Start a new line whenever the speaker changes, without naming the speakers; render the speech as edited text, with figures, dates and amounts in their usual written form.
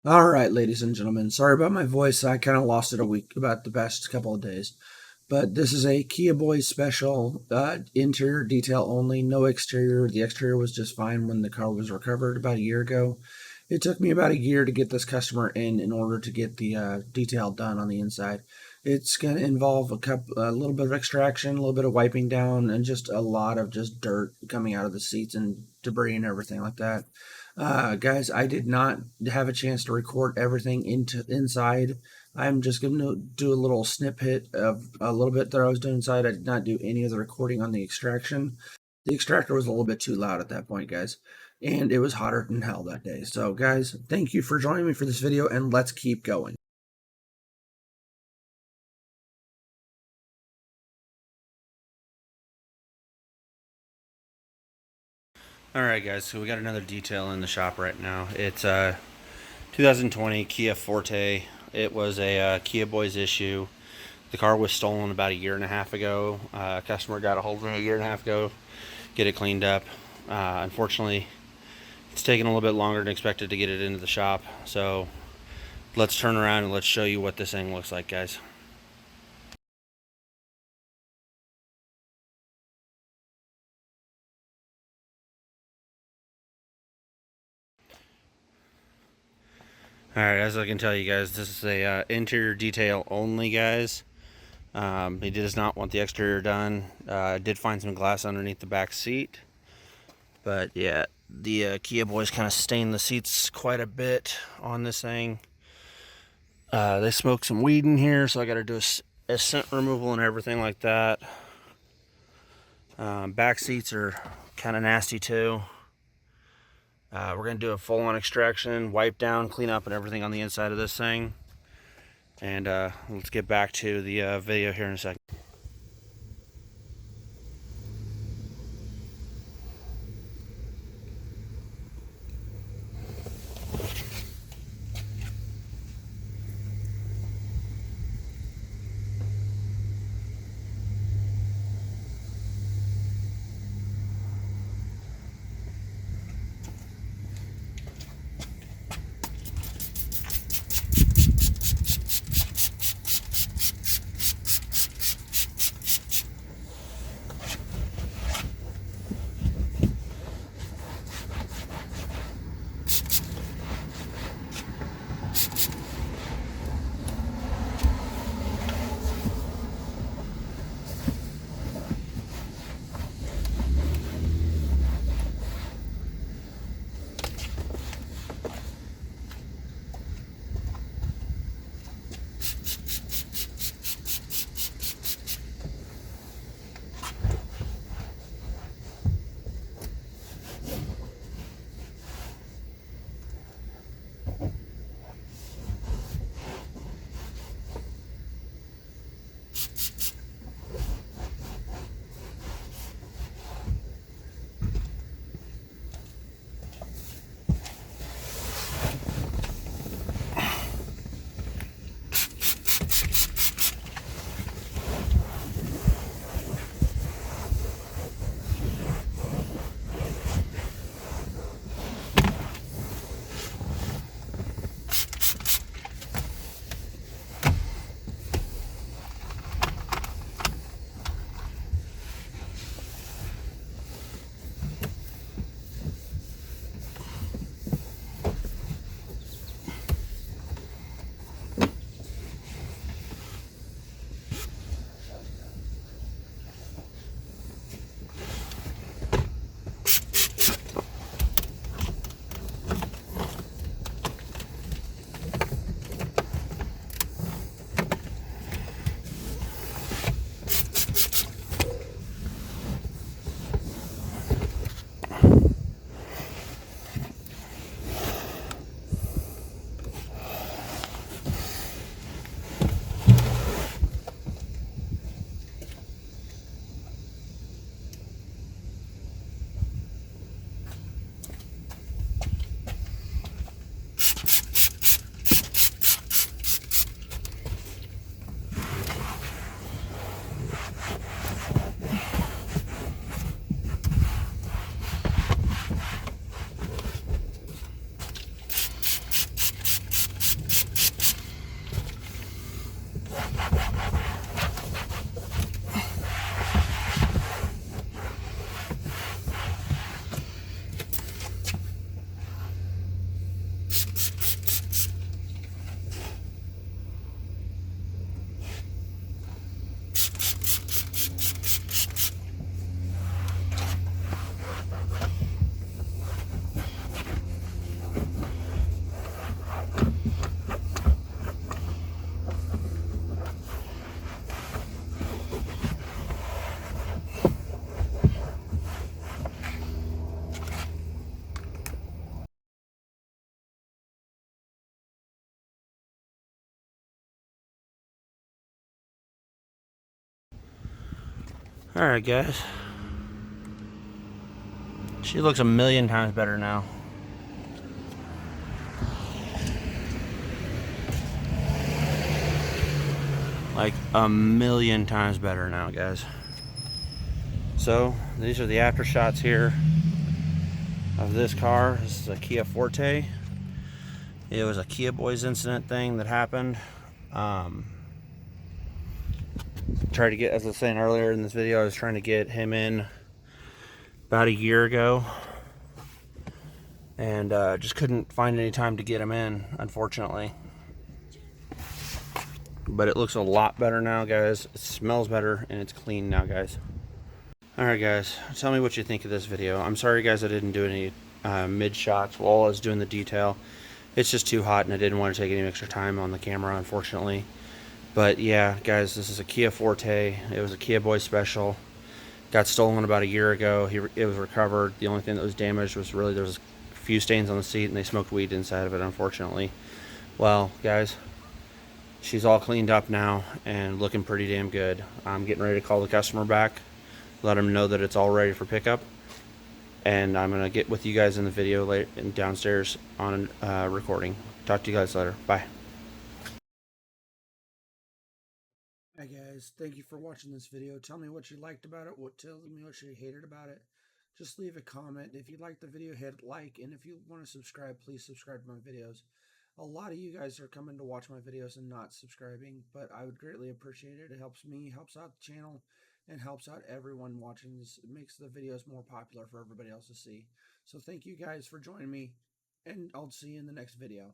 All right, ladies and gentlemen. Sorry about my voice. I kind of lost it about the past couple of days. But this is a Kia boyz special, interior detail only, no exterior. The exterior was just fine when the car was recovered about a year ago. It took me about a year to get this customer in order to get the detail done on the inside. It's going to involve a little bit of extraction, a little bit of wiping down, and just a lot of just dirt coming out of the seats and debris and everything like that. Guys, I did not have a chance to record everything inside. I'm just going to do a little snippet of a little bit that I was doing inside. I did not do any of the recording on the extraction. The extractor was a little bit too loud at that point, guys, and it was hotter than hell that day. So, guys, thank you for joining me for this video, and let's keep going.
Alright guys, so we got another detail in the shop right now. It's a 2020 Kia Forte. It was a Kia boyz issue. The car was stolen about a year and a half ago. Customer got a hold of it a year and a half ago, get it cleaned up. Unfortunately, it's taken a little bit longer than expected to get it into the shop. So let's turn around and let's show you what this thing looks like, guys. Alright, as I can tell you guys, this is a interior detail only, guys. He does not want the exterior done. Did find some glass underneath the back seat. But yeah, the Kia boyz kind of stained the seats quite a bit on this thing. They smoked some weed in here, so I got to do a scent removal and everything like that. Back seats are kind of nasty too. We're going to do a full-on extraction, wipe down, clean up and everything on the inside of this thing. And let's get back to the video here in a second. Alright, guys. She looks a million times better now. Like a million times better now, guys. So these are the after shots here of this car. This is a Kia Forte. It was a Kia boyz incident thing that happened. Tried to get, as I was saying earlier in this video, I was trying to get him in about a year ago, and just couldn't find any time to get him in, unfortunately. But it looks a lot better now, guys. It smells better, and it's clean now, guys. Alright, guys, tell me what you think of this video. I'm sorry, guys, I didn't do any mid shots while I was doing the detail. It's just too hot, and I didn't want to take any extra time on the camera, unfortunately. But yeah, guys, this is a Kia Forte. It was a Kia boyz special. Got stolen about a year ago. It was recovered. The only thing that was damaged was really there was a few stains on the seat, and they smoked weed inside of it, unfortunately. Well, guys, she's all cleaned up now and looking pretty damn good. I'm getting ready to call the customer back, let them know that it's all ready for pickup, and I'm gonna get with you guys in the video later downstairs on recording. Talk to you guys later. Bye.
Hi guys, thank you for watching this video. Tell me what you liked about it. Tell me what you hated about it. Just leave a comment. If you liked the video, hit like, and if you want to subscribe, please subscribe to my videos. A lot of you guys are coming to watch my videos and not subscribing, but I would greatly appreciate it. It helps me, helps out the channel, and helps out everyone watching this. It makes the videos more popular for everybody else to see. So thank you guys for joining me, and I'll see you in the next video.